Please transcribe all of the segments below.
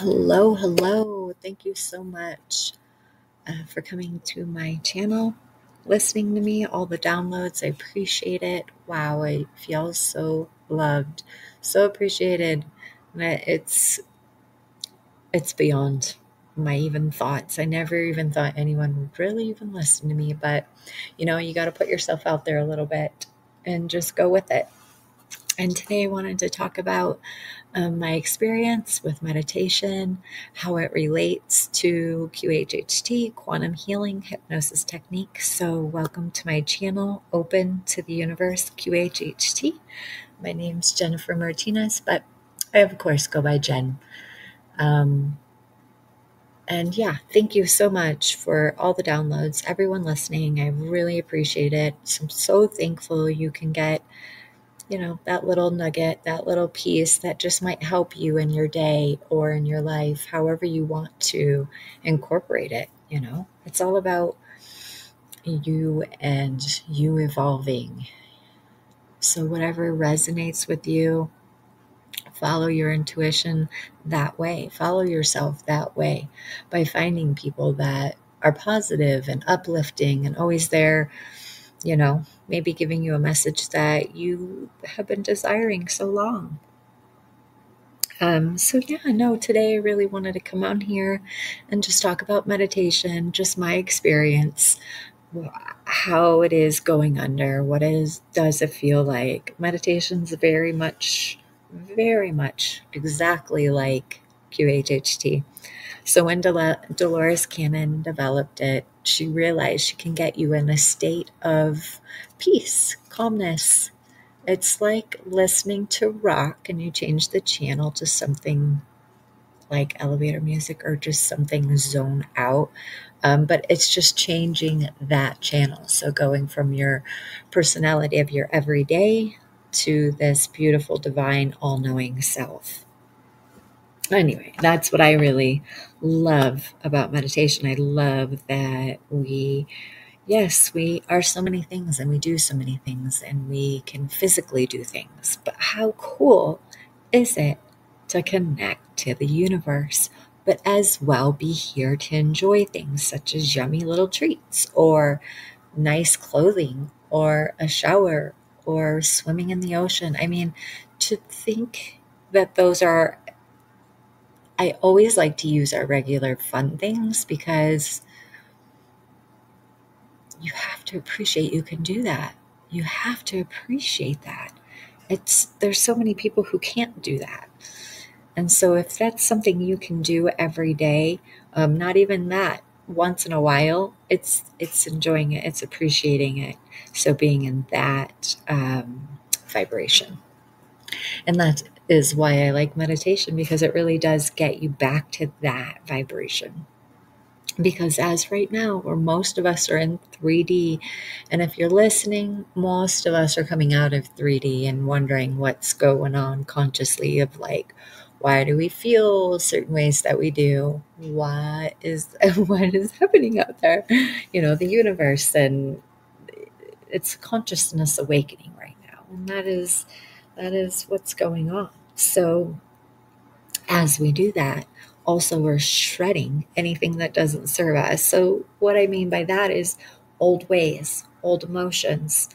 Hello, hello. Thank you so much for coming to my channel, listening to me, all the downloads. I appreciate it. Wow, I feel so loved, so appreciated. It's beyond my even thoughts. I never even thought anyone would really even listen to me, but you got to put yourself out there a little bit and just go with it. And today I wanted to talk about my experience with meditation, how it relates to QHHT, quantum healing, hypnosis technique. So, welcome to my channel, Open to the Universe QHHT. My name's Jennifer Martinez, but I, of course, go by Jen. And yeah, thank you so much for all the downloads, everyone listening. I really appreciate it. I'm so thankful you can get that little nugget, that little piece that just might help you in your day or in your life, however you want to incorporate it. It's all about you and you evolving. So, whatever resonates with you, follow your intuition that way, follow yourself that way by finding people that are positive and uplifting and always there, maybe giving you a message that you have been desiring so long. Today I really wanted to come on here and just talk about meditation, just my experience, how it is going under, does it feel like? Meditation's very much exactly like QHHT. So when Dolores Cannon developed it, she realized she can get you in a state of peace, calmness. It's like listening to rock and you change the channel to something like elevator music or just something zone out. But it's just changing that channel. So going from your personality of your everyday to this beautiful, divine, all-knowing self. Anyway, that's what I really love about meditation. I love that yes, we are so many things and we do so many things and we can physically do things. But how cool is it to connect to the universe, but as well be here to enjoy things such as yummy little treats or nice clothing or a shower or swimming in the ocean? I mean, to think that those are, I always like to use our regular fun things because you have to appreciate you can do that. You have to appreciate that. There's so many people who can't do that. And so if that's something you can do every day, not even that, once in a while, it's enjoying it, it's appreciating it. So being in that vibration. And that is why I like meditation, because it really does get you back to that vibration. Because as right now, where most of us are in 3D, and if you're listening, most of us are coming out of 3D and wondering what's going on consciously of like, why do we feel certain ways that we do? What is happening out there? The universe, and it's consciousness awakening right now. And that is what's going on. So as we do that, also we're shredding anything that doesn't serve us. So what I mean by that is old ways, old emotions,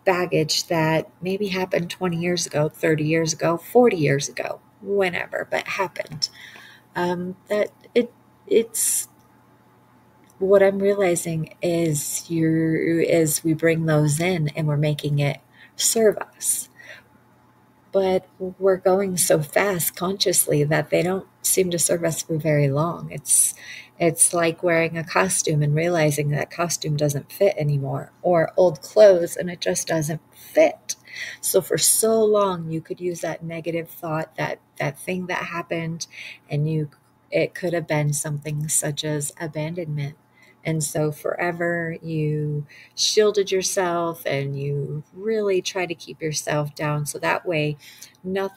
baggage that maybe happened 20 years ago, 30 years ago, 40 years ago, whenever, but happened. It's what I'm realizing is we bring those in and we're making it serve us. But we're going so fast consciously that they don't seem to serve us for very long. It's like wearing a costume and realizing that costume doesn't fit anymore, or old clothes and it just doesn't fit. So for so long you could use that negative thought, that thing that happened, and it could have been something such as abandonment. And so forever you shielded yourself and you really try to keep yourself down. So that way no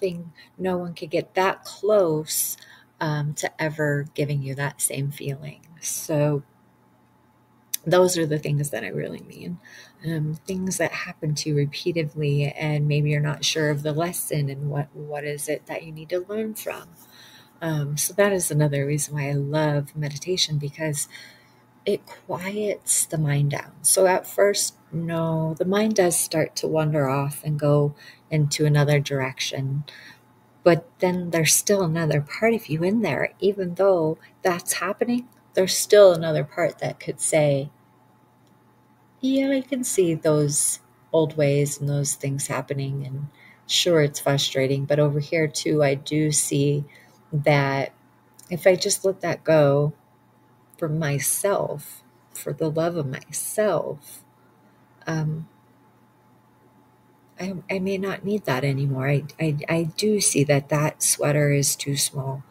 one could get that close to ever giving you that same feeling. So those are the things that I really mean. Things that happen to you repeatedly and maybe you're not sure of the lesson and what is it that you need to learn from. So that is another reason why I love meditation, because it quiets the mind down. So at first, no, the mind does start to wander off and go into another direction. But then there's still another part of you in there. Even though that's happening, there's still another part that could say, yeah, I can see those old ways and those things happening. And sure, it's frustrating. But over here, too, I do see that if I just let that go for myself, for the love of myself, um, I may not need that anymore. I do see that that sweater is too small.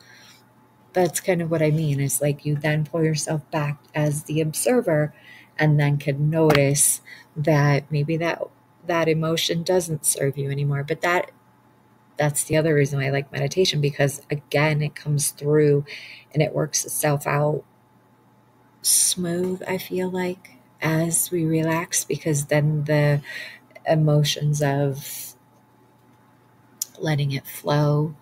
That's kind of what I mean. It's like you then pull yourself back as the observer and then can notice that maybe that emotion doesn't serve you anymore. But that's the other reason I like meditation, because again, it comes through and it works itself out smooth, I feel like, as we relax, because then the emotions of letting it flow,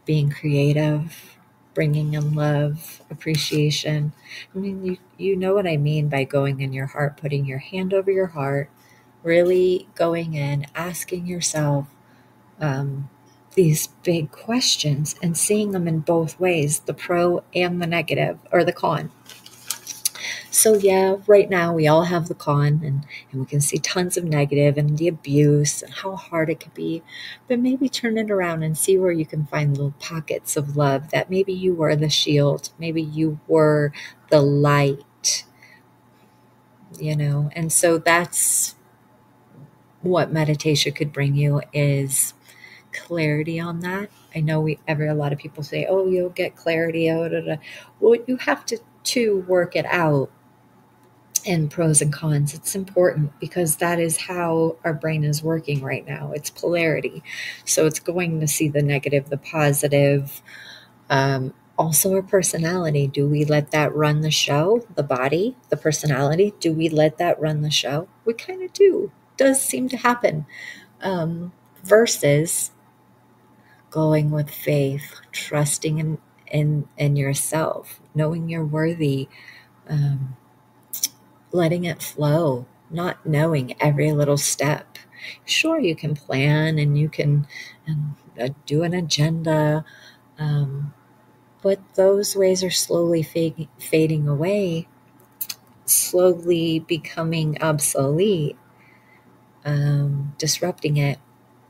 being creative, bringing in love, appreciation. I mean, you know what I mean by going in your heart, putting your hand over your heart, really going in, asking yourself um, these big questions and seeing them in both ways, the pro and the negative, or the con. So yeah, right now we all have the con, and we can see tons of negative and the abuse and how hard it could be. But maybe turn it around and see where you can find little pockets of love, that maybe you were the shield, maybe you were the light, And so that's what meditation could bring you, is clarity on that. I know a lot of people say, "Oh, you'll get clarity." Oh, da, da. Well, you have to work it out, and pros and cons. It's important because that is how our brain is working right now. It's polarity. So it's going to see the negative, the positive, also our personality. Do we let that run the show? The body, the personality, do we let that run the show? We kind of do. Does seem to happen. Versus going with faith, trusting in yourself, knowing you're worthy, um, letting it flow, not knowing every little step. Sure, you can plan and you can do an agenda, but those ways are slowly fading away, slowly becoming obsolete, disrupting it,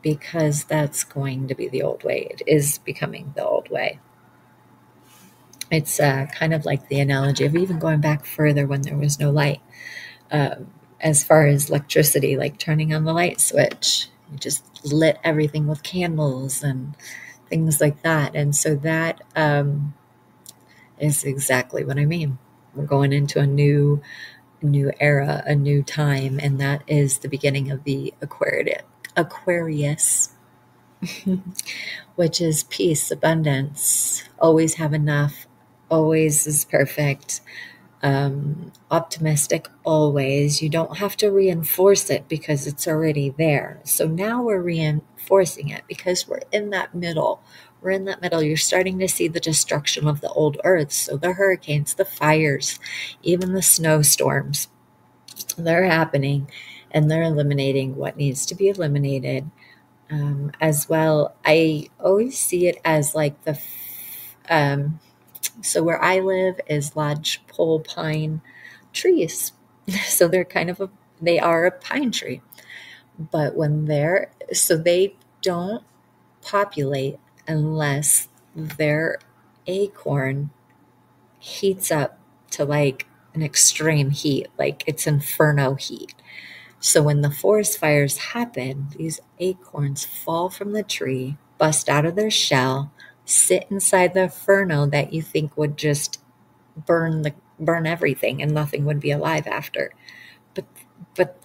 because that's going to be the old way. It is becoming the old way. It's kind of like the analogy of even going back further when there was no light. As far as electricity, like turning on the light switch, you just lit everything with candles and things like that. And so that is exactly what I mean. We're going into a new era, a new time, and that is the beginning of the Aquarius, which is peace, abundance, always have enough, always is perfect, optimistic always. You don't have to reinforce it because it's already there. So now we're reinforcing it because we're in that middle. We're in that middle. You're starting to see the destruction of the old earth. So the hurricanes, the fires, even the snowstorms, they're happening, and they're eliminating what needs to be eliminated. As well, I always see it as like so where I live is lodgepole pine trees. So they are a pine tree. But so they don't populate unless their acorn heats up to like an extreme heat, like it's inferno heat. So when the forest fires happen, these acorns fall from the tree, bust out of their shell, sit inside the inferno that you think would just burn everything and nothing would be alive after. But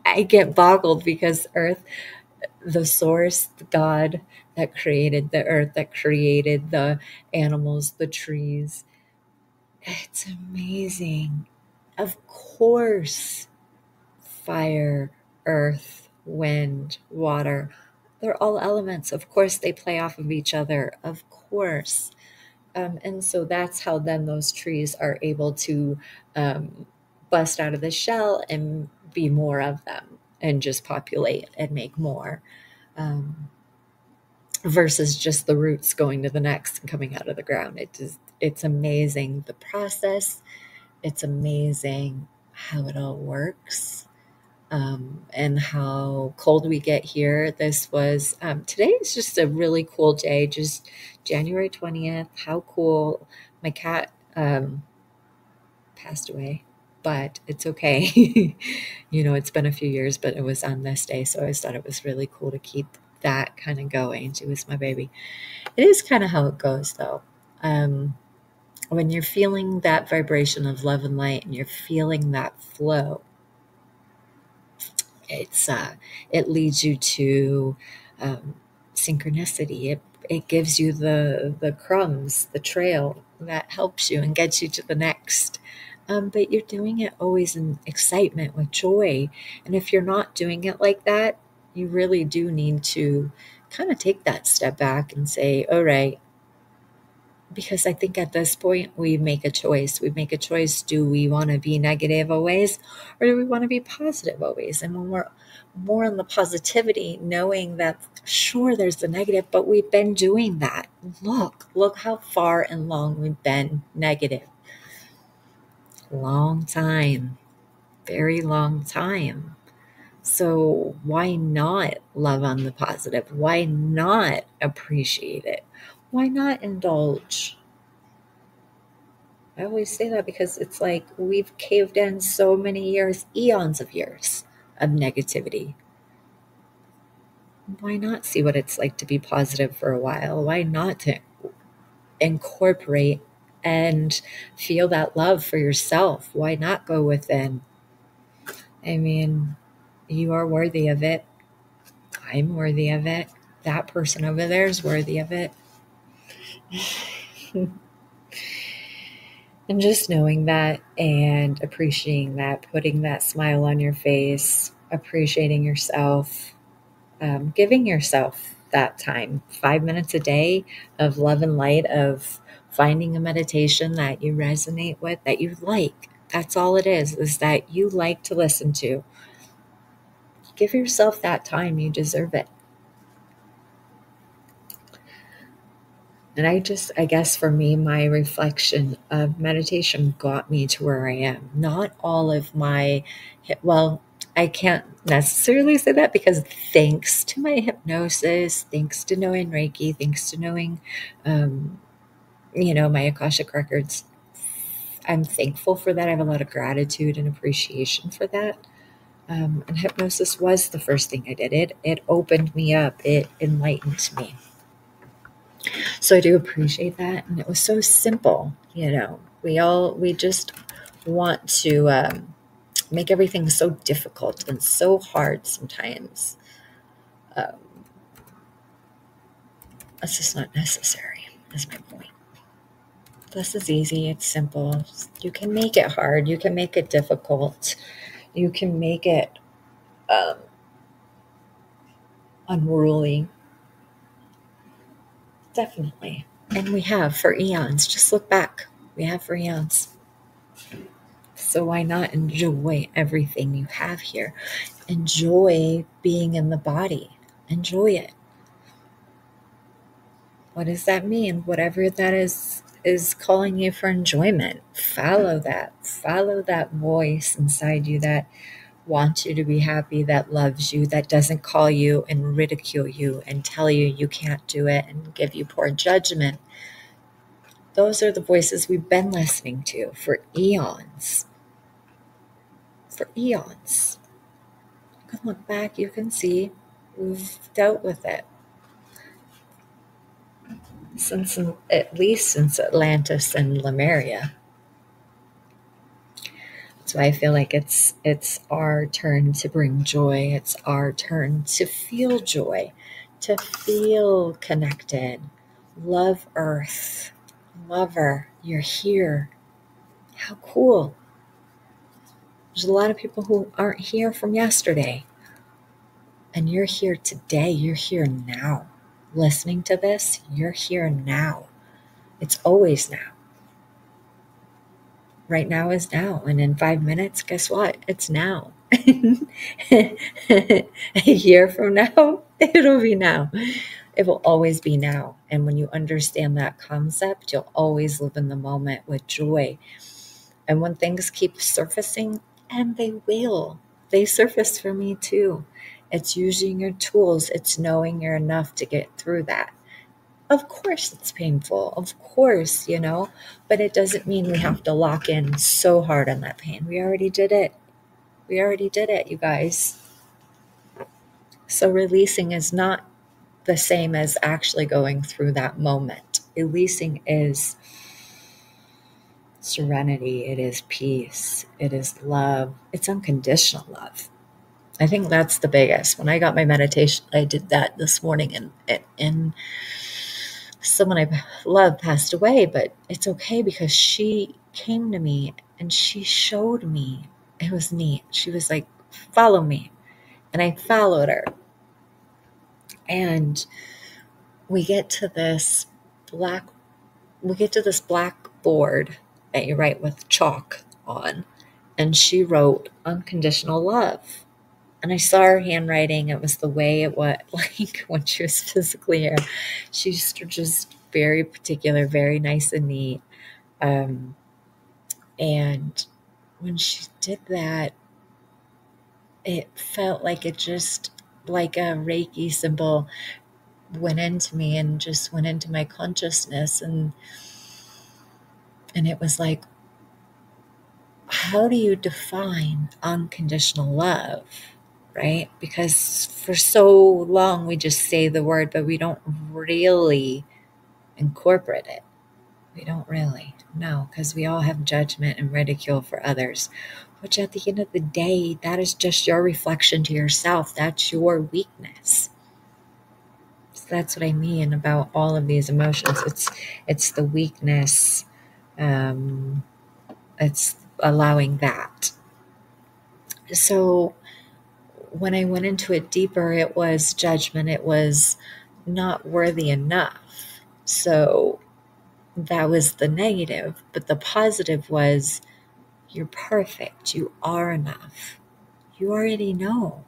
I get boggled because Earth, the source, the God that created the earth, that created the animals, the trees, it's amazing. Of course, fire, earth, wind, water, They're all elements. Of course, they play off of each other. Of course. And so that's how then those trees are able to bust out of the shell and be more of them and just populate and make more, versus just the roots going to the next and coming out of the ground. It's amazing the process. It's amazing how it all works. And how cold we get here. This was, today is just a really cool day, just January 20th. How cool. My cat passed away, but it's okay. It's been a few years, but it was on this day. So I just thought it was really cool to keep that kind of going. She was my baby. It is kind of how it goes, though. When you're feeling that vibration of love and light and you're feeling that flow, it leads you to synchronicity. It gives you the crumbs, the trail that helps you and gets you to the next. But you're doing it always in excitement with joy. And if you're not doing it like that, you really do need to kind of take that step back and say, all right, because I think at this point we make a choice. We make a choice. Do we want to be negative always, or do we want to be positive always? And when we're more in the positivity, knowing that sure there's the negative, but we've been doing that. Look how far and long we've been negative. Long time, very long time. So why not love on the positive? Why not appreciate it? Why not indulge? I always say that because it's like we've caved in so many years, eons of years of negativity. Why not see what it's like to be positive for a while? Why not to incorporate and feel that love for yourself? Why not go within? I mean, you are worthy of it. I'm worthy of it. That person over there is worthy of it. And just knowing that and appreciating that, putting that smile on your face, appreciating yourself, giving yourself that time, 5 minutes a day of love and light, of finding a meditation that you resonate with, that you like. That's all it is that you like to listen to. Give yourself that time. You deserve it. And I guess for me, my reflection of meditation got me to where I am. Not all of my, well, I can't necessarily say that because thanks to my hypnosis, thanks to knowing Reiki, thanks to knowing, my Akashic records, I'm thankful for that. I have a lot of gratitude and appreciation for that. And hypnosis was the first thing I did. It opened me up. It enlightened me. So I do appreciate that. And it was so simple, we just want to make everything so difficult and so hard sometimes. That's just not necessary, is my point. This is easy. It's simple. You can make it hard. You can make it difficult. You can make it unruly. Definitely. And we have for eons. Just look back. We have for eons. So why not enjoy everything you have here? Enjoy being in the body. Enjoy it. What does that mean? Whatever that is calling you for enjoyment. Follow that. Follow that voice inside you that wants you to be happy, that loves you, that doesn't call you and ridicule you and tell you you can't do it and give you poor judgment. Those are the voices we've been listening to for eons. For eons. You can look back, you can see we've dealt with it. At least since Atlantis and Lemuria. So I feel like it's our turn to bring joy. It's our turn to feel joy, to feel connected. Love Earth. Love her. You're here. How cool. There's a lot of people who aren't here from yesterday. And you're here today. You're here now. Listening to this, you're here now. It's always now. Right now is now. And in 5 minutes, guess what? It's now. A year from now, it'll be now. It will always be now. And when you understand that concept, you'll always live in the moment with joy. And when things keep surfacing, and they will, they surface for me too. It's using your tools. It's knowing you're enough to get through that. Of course it's painful. Of course, but it doesn't mean we have to lock in so hard on that pain. We already did it. You guys. So releasing is not the same as actually going through that moment. Releasing is serenity. It is peace. It is love. It's unconditional love. I think that's the biggest. When I got my meditation, I did that this morning, and someone I love passed away, but it's okay because she came to me and she showed me. It was neat. She was like, follow me. And I followed her. And we get to this blackboard that you write with chalk on. And she wrote unconditional love. And I saw her handwriting. It was the way it was, like when she was physically here. She's just very particular, very nice and neat. And when she did that, it felt like it just, like a Reiki symbol, went into me and just went into my consciousness. And it was like, how do you define unconditional love? Right? Because for so long we just say the word, but we don't really incorporate it. We don't really. No, because we all have judgment and ridicule for others, which at the end of the day, that is just your reflection to yourself. That's your weakness. So that's what I mean about all of these emotions. It's the weakness. It's allowing that. So when I went into it deeper, it was judgment. It was not worthy enough. So that was the negative. But the positive was, you're perfect. You are enough. You already know,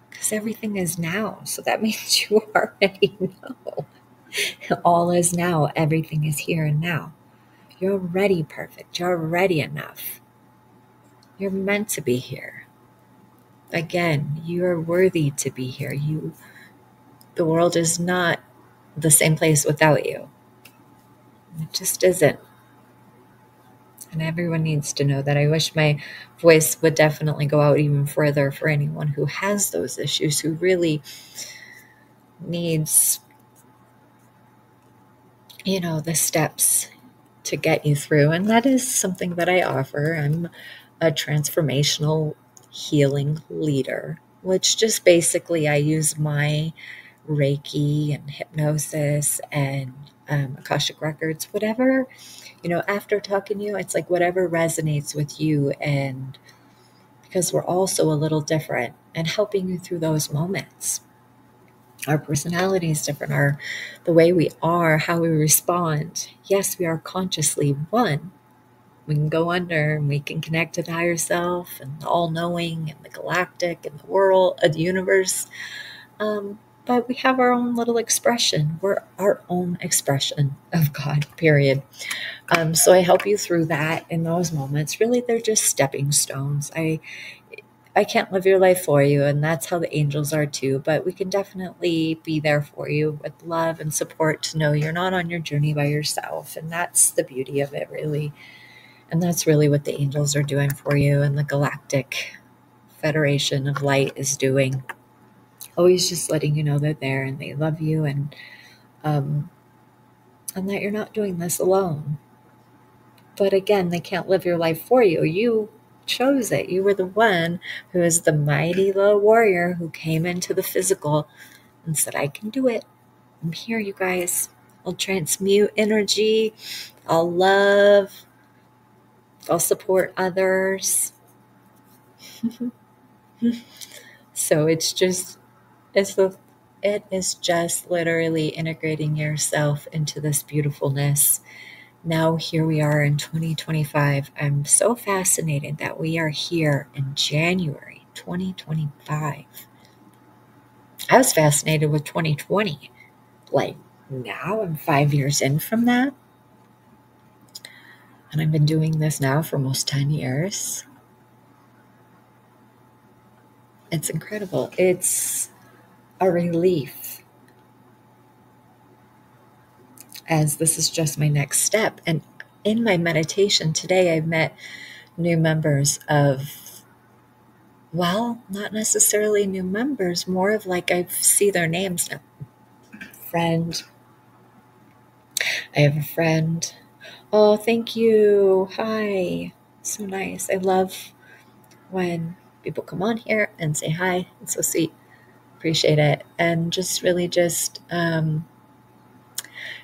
because everything is now. So that means you already know. All is now. Everything is here and now. You're already perfect. You're already enough. You're meant to be here. Again, you are worthy to be here. The world is not the same place without you. It just isn't. And everyone needs to know that. I wish my voice would definitely go out even further for anyone who has those issues, who really needs, the steps to get you through. And that is something that I offer. I'm a transformational healing leader, which just basically I use my Reiki and hypnosis and Akashic Records, whatever, after talking to you, it's like whatever resonates with you. And because we're also a little different, and helping you through those moments. Our personality is different, the way we are, how we respond. Yes, we are consciously one. We can go under and we can connect to the higher self and the all-knowing and the galactic and the world, the universe. But we have our own little expression. We're our own expression of God, period. So I help you through that in those moments. Really, they're just stepping stones. I can't live your life for you, and that's how the angels are too. But we can definitely be there for you with love and support to know you're not on your journey by yourself. And that's the beauty of it, really. And that's really what the angels are doing for you, and the Galactic Federation of Light is doing. Always just letting you know they're there and they love you, and that you're not doing this alone. But again, they can't live your life for you. You chose it. You were the one who is the mighty little warrior who came into the physical and said, I can do it. I'm here, you guys. I'll transmute energy. I'll love. I'll support others. So it's just It is just literally integrating yourself into this beautifulness. Now here we are in 2025. I'm so fascinated that we are here in January 2025. I was fascinated with 2020. Like, now I'm 5 years in from that. And I've been doing this now for almost 10 years. It's incredible. It's a relief, as this is just my next step. And in my meditation today, I've met new members of, well, not necessarily new members, more of like I see their names now. Friend. I have a friend. Oh, thank you. Hi. So nice. I love when people come on here and say hi. It's so sweet. Appreciate it. And just really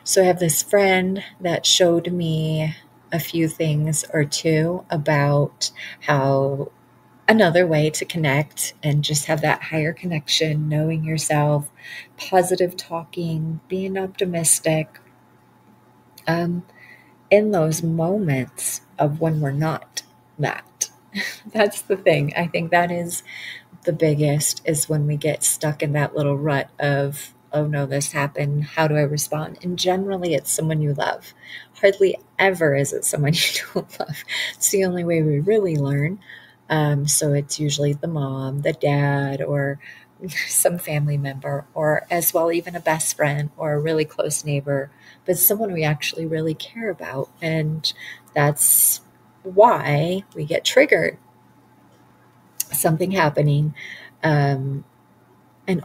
so I have this friend that showed me a few things or two about how another way to connect and just have that higher connection, knowing yourself, positive talking, being optimistic, in those moments of when we're not that. That's the thing. I think that is the biggest, is when we get stuck in that little rut of, oh no, this happened. How do I respond? And generally it's someone you love. Hardly ever is it someone you don't love. It's the only way we really learn. So it's usually the mom, the dad, or some family member, or as well, even a best friend or a really close neighbor, but someone we actually really care about. And that's why we get triggered. Something happening, and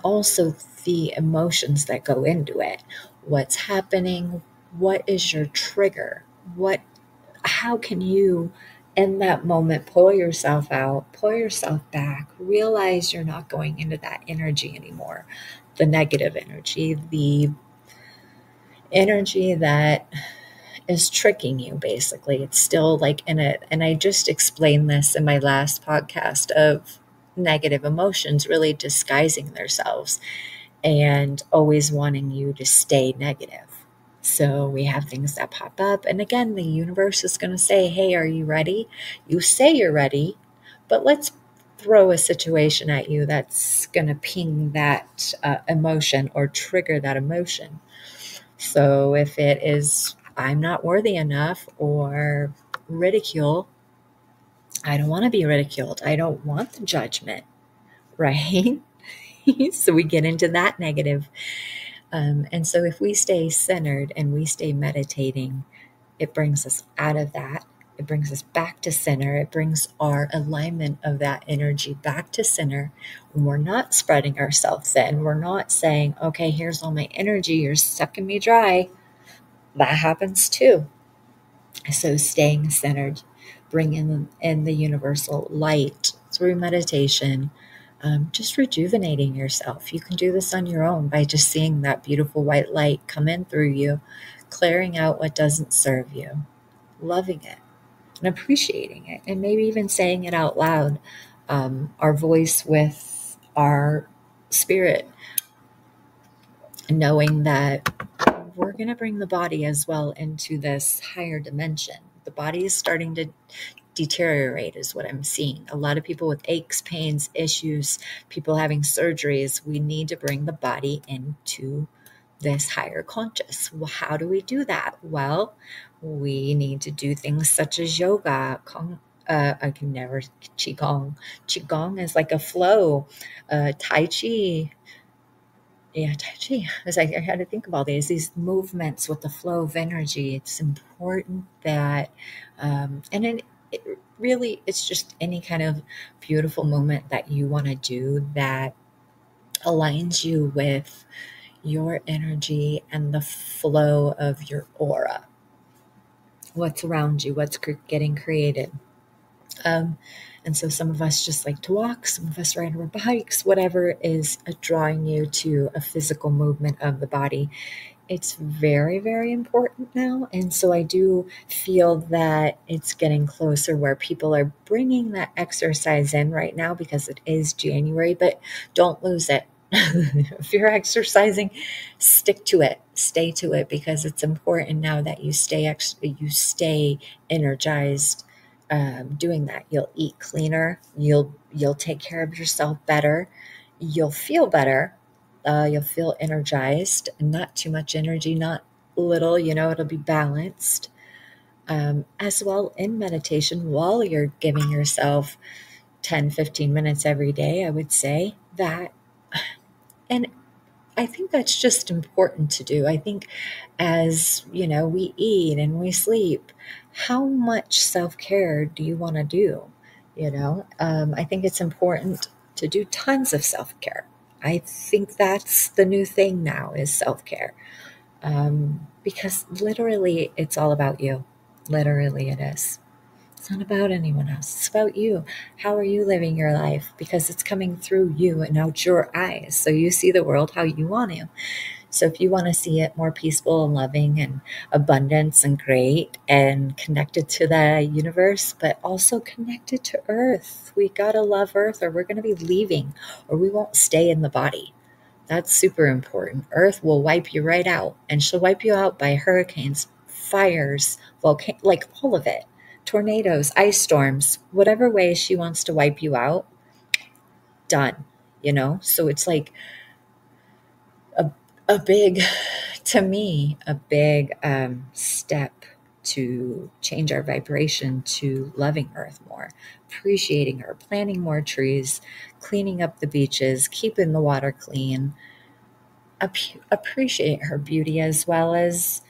also the emotions that go into it. What's happening? What is your trigger? How can you, in that moment, pull yourself out, pull yourself back, realize you're not going into that energy anymore, the negative energy, the energy that is tricking you, basically. It's still like in it. And I just explained this in my last podcast of negative emotions really disguising themselves and always wanting you to stay negative. So we have things that pop up. And again, the universe is going to say, hey, are you ready? You say you're ready, but let's throw a situation at you that's going to ping that emotion or trigger that emotion. So if it is, I'm not worthy enough, or ridicule, I don't want to be ridiculed. I don't want the judgment, right? So we get into that negative. And so if we stay centered and we stay meditating, it brings us out of that. It brings us back to center. It brings our alignment of that energy back to center. When we're not spreading ourselves thin, we're not saying, okay, here's all my energy, you're sucking me dry. That happens too. So staying centered, bringing in the universal light through meditation, just rejuvenating yourself. You can do this on your own by just seeing that beautiful white light come in through you, clearing out what doesn't serve you, loving it and appreciating it, and maybe even saying it out loud, our voice with our spirit, knowing that we're going to bring the body as well into this higher dimension. The body is starting to deteriorate, is what I'm seeing. A lot of people with aches, pains, issues, people having surgeries. We need to bring the body into this higher conscious. Well, how do we do that? Well, we need to do things such as yoga, I can never, qigong. Qigong is like a flow, tai chi. Yeah, Tai Chi. I was like, I had to think of all these movements with the flow of energy. It's important that, and it really, it's just any kind of beautiful movement that you want to do that aligns you with your energy and the flow of your aura. What's around you, what's getting created. Um, and so some of us just like to walk, some of us ride our bikes, whatever is drawing you to a physical movement of the body. It's very, very important now. And so I do feel that it's getting closer where people are bringing that exercise in right now because it is January, but don't lose it. If you're exercising, stick to it, stay to it, because it's important now that you stay energized. Doing that, you'll eat cleaner, you'll take care of yourself better, you'll feel better, you'll feel energized, not too much energy, not little, it'll be balanced. As well, in meditation, while you're giving yourself 10-15 minutes every day, I would say that. And I think that's just important to do. I think as, we eat and we sleep, how much self-care do you want to do? I think it's important to do tons of self-care. I think that's the new thing now, is self-care. Because literally it's all about you. Literally it is. It's not about anyone else. It's about you. How are you living your life? Because it's coming through you and out your eyes. So you see the world how you want to. So if you want to see it more peaceful and loving and abundance and great and connected to the universe, but also connected to Earth, we got to love Earth, or we're going to be leaving, or we won't stay in the body. That's super important. Earth will wipe you right out, and she'll wipe you out by hurricanes, fires, like all of it. Tornadoes, ice storms, whatever way she wants to wipe you out, done, So it's like a big, to me, a big step to change our vibration to loving Earth more, appreciating her, planting more trees, cleaning up the beaches, keeping the water clean, appreciate her beauty, as well as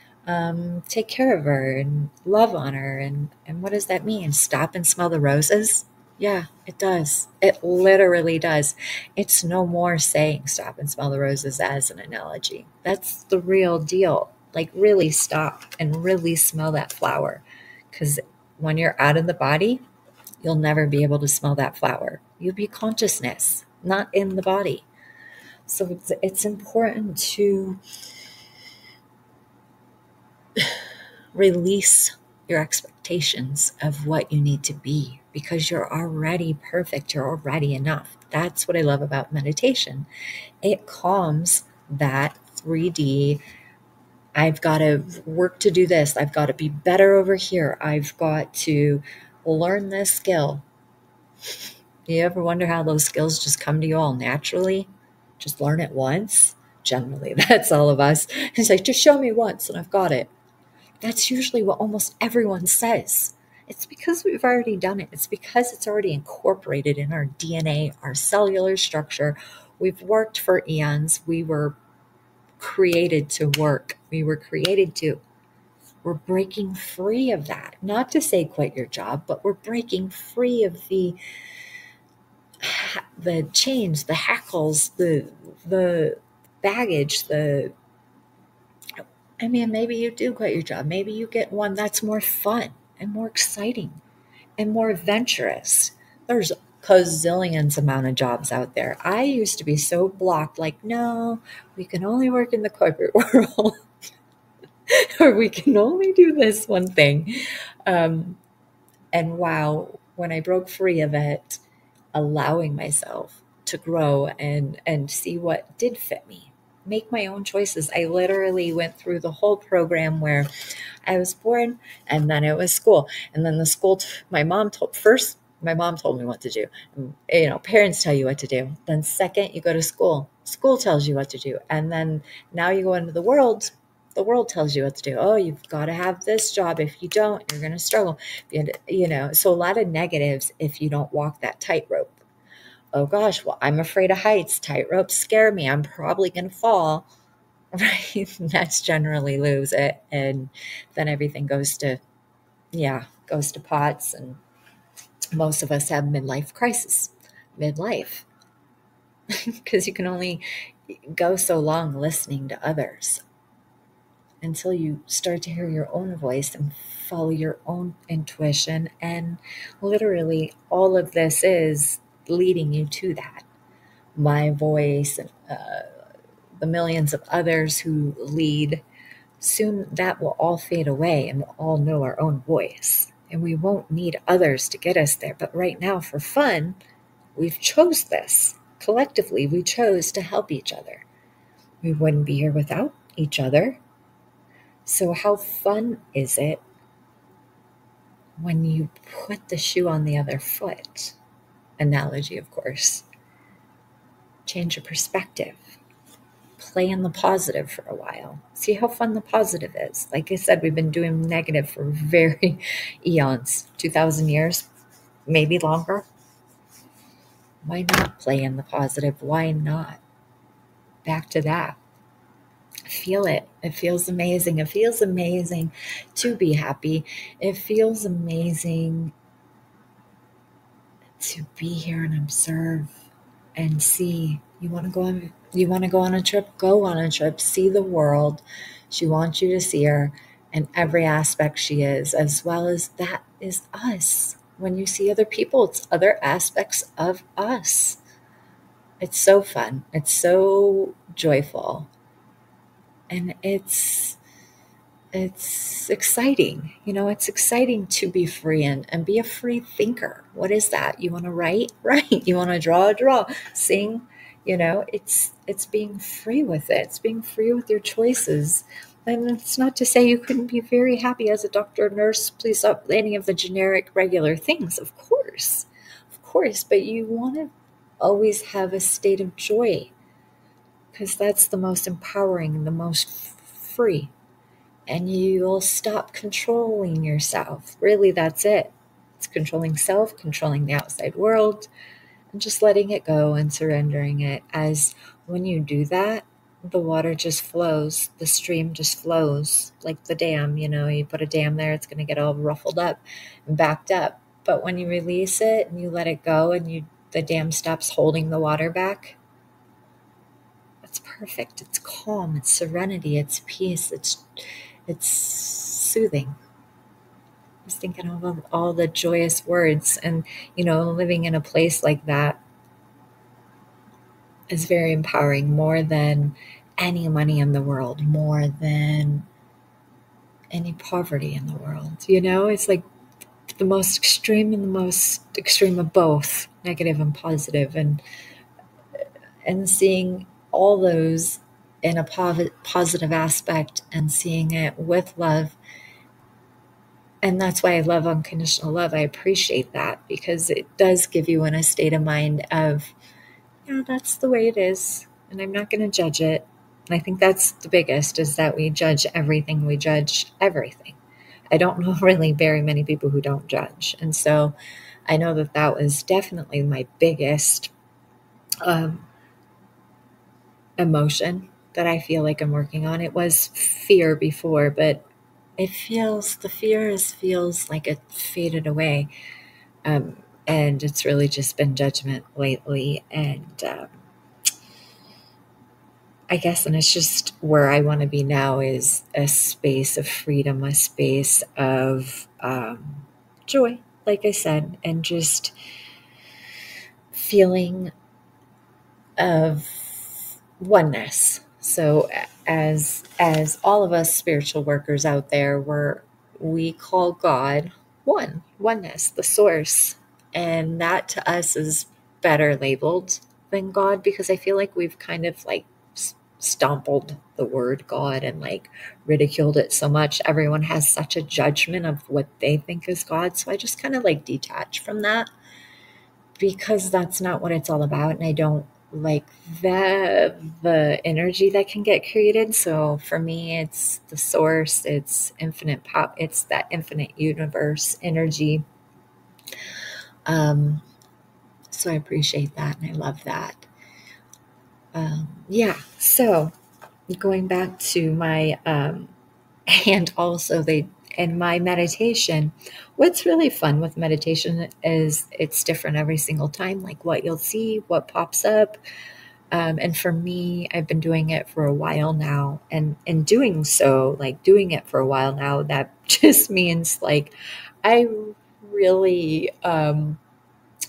take care of her and love on her. And what does that mean? Stop and smell the roses? Yeah, it does. It literally does. It's no more saying stop and smell the roses as an analogy. That's the real deal. Like, really stop and really smell that flower. Because when you're out of the body, you'll never be able to smell that flower. You'll be consciousness, not in the body. So it's important to release your expectations of what you need to be, because you're already perfect. You're already enough. That's what I love about meditation. It calms that 3D. I've got to work to do this. I've got to be better over here. I've got to learn this skill. You ever wonder how those skills just come to you all naturally? Just learn it once. Generally, that's all of us. It's like, just show me once and I've got it. That's usually what almost everyone says. It's because we've already done it. It's because it's already incorporated in our DNA, our cellular structure. We've worked for eons. We were created to work. We were created to. We're breaking free of that. Not to say quit your job, but we're breaking free of the chains, the hackles, the baggage, maybe you do quit your job. Maybe you get one that's more fun and more exciting and more adventurous. There's gazillions amount of jobs out there. I used to be so blocked, like, no, we can only work in the corporate world, or we can only do this one thing. And wow, when I broke free of it, allowing myself to grow and see what did fit me, make my own choices. I literally went through the whole program where I was born, and then it was school. And then the school, my mom told me what to do. Parents tell you what to do. Then second, you go to school. School tells you what to do. And then now you go into the world. The world tells you what to do. Oh, you've got to have this job. If you don't, you're going to struggle. So a lot of negatives if you don't walk that tightrope. Oh gosh, well, I'm afraid of heights. Tightropes scare me. I'm probably going to fall. Right? That's generally lose it. And then everything goes to pots. And most of us have midlife crisis. Midlife. Because you can only go so long listening to others until you start to hear your own voice and follow your own intuition. And literally all of this is leading you to that. My voice and the millions of others who lead, soon that will all fade away and we'll all know our own voice. And we won't need others to get us there. But right now, for fun, we've chose this collectively, we chose to help each other. We wouldn't be here without each other. So how fun is it when you put the shoe on the other foot? Analogy, of course. Change your perspective. Play in the positive for a while. See how fun the positive is. Like I said, we've been doing negative for very eons, 2,000 years, maybe longer. Why not play in the positive? Why not? Back to that. Feel it. It feels amazing. It feels amazing to be happy. It feels amazing to be here and observe and see. You want to go on a trip? Go on a trip. See the world. She wants you to see her in every aspect she is, as well as that is us. When you see other people, it's other aspects of us. It's so fun. It's so joyful. And it's exciting. It's exciting to be free and be a free thinker. What is that? You want to write? Write. You want to draw? Sing? It's being free with it. It's being free with your choices. And it's not to say you couldn't be very happy as a doctor, nurse, police, any of the generic, regular things, of course. Of course, but you want to always have a state of joy because that's the most empowering and the most free. And you'll stop controlling yourself. Really, that's it. It's controlling self, controlling the outside world, and just letting it go and surrendering it. As when you do that, the water just flows. The stream just flows like the dam. You put a dam there, it's going to get all ruffled up and backed up. But when you release it and you let it go and the dam stops holding the water back, it's perfect. It's calm. It's serenity. It's peace. It's soothing. I was thinking of all the joyous words, and living in a place like that is very empowering, more than any money in the world, more than any poverty in the world. It's like the most extreme and the most extreme of both, negative and positive, and seeing all those in a positive aspect and seeing it with love. And that's why I love unconditional love. I appreciate that because it does give you in a state of mind of, that's the way it is. And I'm not going to judge it. And I think that's the biggest, is that we judge everything. We judge everything. I don't know really very many people who don't judge. And so I know that was definitely my biggest emotion that I feel like I'm working on. It was fear before, but the fear feels like it faded away. And it's really just been judgment lately. And I guess, and it's just where I want to be now, is a space of freedom, a space of joy, like I said, and just feeling of oneness. So as all of us spiritual workers out there, we call God oneness, the source. And that to us is better labeled than God, because I feel like we've kind of like stompled the word God and like ridiculed it so much. Everyone has such a judgment of what they think is God. So I just kind of like detach from that, because that's not what it's all about. And I don't like the energy that can get created. So for me, it's the source, it's infinite pop, it's that infinite universe energy. So I appreciate that and I love that. So going back to my and also in my meditation, what's really fun with meditation is it's different every single time, like what you'll see, what pops up. And for me, I've been doing it for a while now, and in doing so, like doing it for a while now, that just means like I really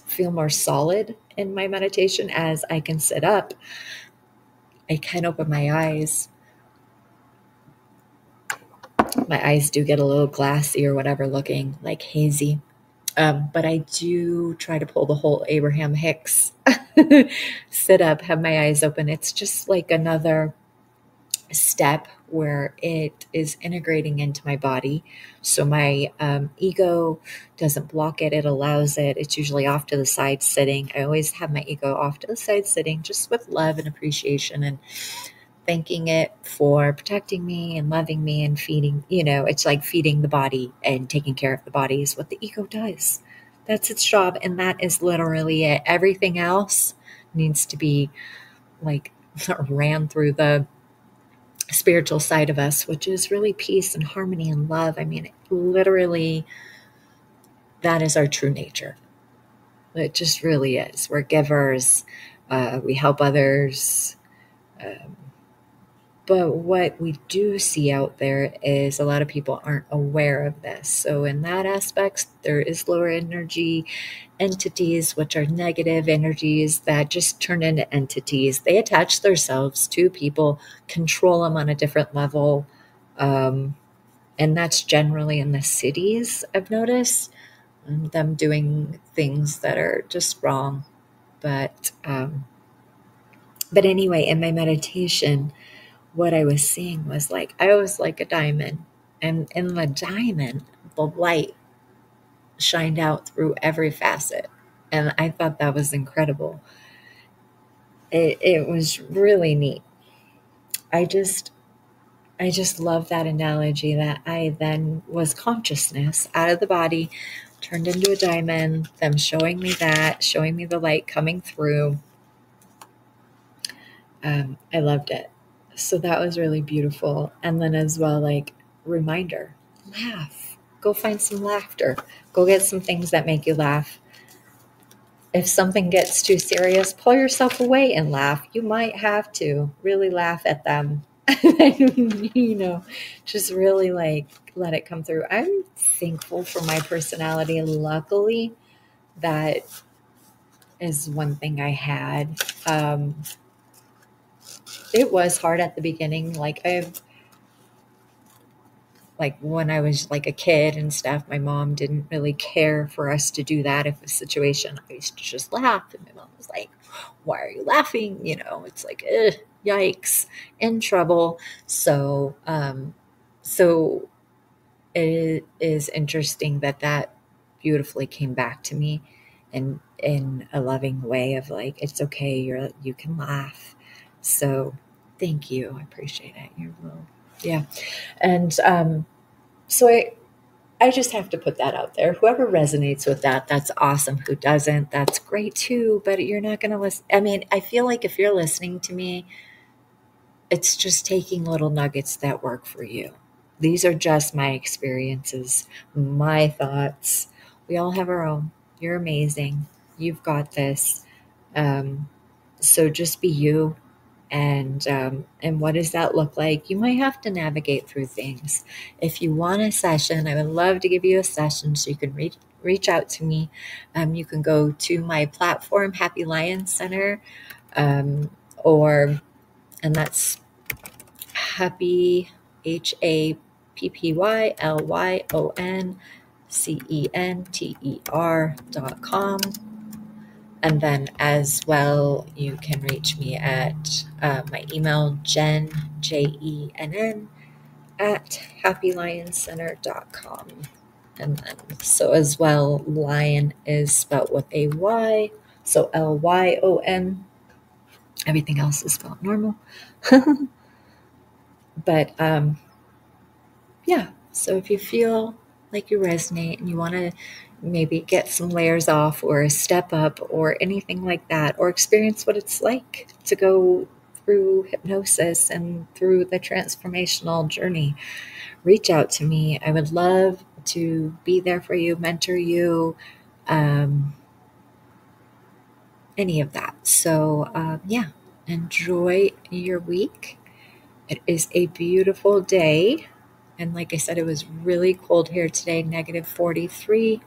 feel more solid in my meditation as I can sit up. I can open my eyes. My eyes do get a little glassy or whatever looking, like hazy. But I do try to pull the whole Abraham Hicks sit up, have my eyes open. It's just like another step where it is integrating into my body. So my ego doesn't block it, it allows it. It's usually off to the side sitting. I always have my ego off to the side sitting, just with love and appreciation and thanking it for protecting me and loving me and feeding. It's like feeding the body and taking care of the body is what the ego does. That's its job. And that is literally it. Everything else needs to be like ran through the spiritual side of us, which is really peace and harmony and love. I mean, literally, that is our true nature. It just really is. We're givers. We help others. But what we do see out there is a lot of people aren't aware of this. So in that aspect, there is lower energy entities, which are negative energies that just turn into entities. They attach themselves to people, control them on a different level. And that's generally in the cities, I've noticed, them doing things that are just wrong. But anyway, in my meditation, what I was seeing was like, I was like a diamond. And in the diamond, the light shined out through every facet. And I thought that was incredible. It was really neat. I just love that analogy that I then was consciousness out of the body, turned into a diamond, them showing me the light coming through. I loved it. So that was really beautiful. And then as well, like, reminder, laugh. Go find some laughter. Go get some things that make you laugh. If something gets too serious, pull yourself away and laugh. You might have to really laugh at them. Just really like let it come through. I'm thankful for my personality. Luckily, that is one thing I had. It was hard at the beginning. Like when I was like a kid and stuff, my mom didn't really care for us to do that. If a situation, I used to just laugh, and my mom was like, "Why are you laughing?" It's like, yikes, in trouble. So it is interesting that beautifully came back to me, and in a loving way of like, it's okay, you can laugh. So thank you, I appreciate it. Yeah. And so I just have to put that out there. Whoever resonates with that, that's awesome. Who doesn't, that's great too. But you're not going to listen. I mean, I feel like if you're listening to me, it's just taking little nuggets that work for you. These are just my experiences, my thoughts. We all have our own. You're amazing. You've got this. So just be you. And what does that look like? You might have to navigate through things. If you want a session, I would love to give you a session, so you can reach out to me. You can go to my platform, Happy Lion Center, and that's Happy HappyLyonCenter.com. And then as well, you can reach me at my email, Jenn, JENN, at happylioncenter.com. And then, so as well, lion is spelled with a Y, so LYON. Everything else is spelled normal. But yeah, so if you feel like you resonate and you want to maybe get some layers off or step up or anything like that, or experience what it's like to go through hypnosis and through the transformational journey, reach out to me. I would love to be there for you, mentor you, any of that. So yeah, enjoy your week. It is a beautiful day. And like I said, it was really cold here today, -43,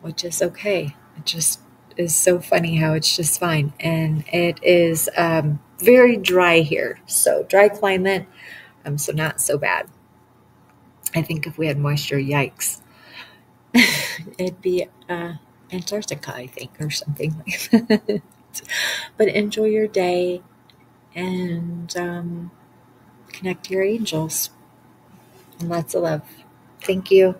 which is okay. It just is so funny how it's just fine. And it is very dry here. So dry climate, so not so bad. I think if we had moisture, yikes. It'd be Antarctica, I think, or something like that. But enjoy your day and connect to your angels. And lots of love. Thank you.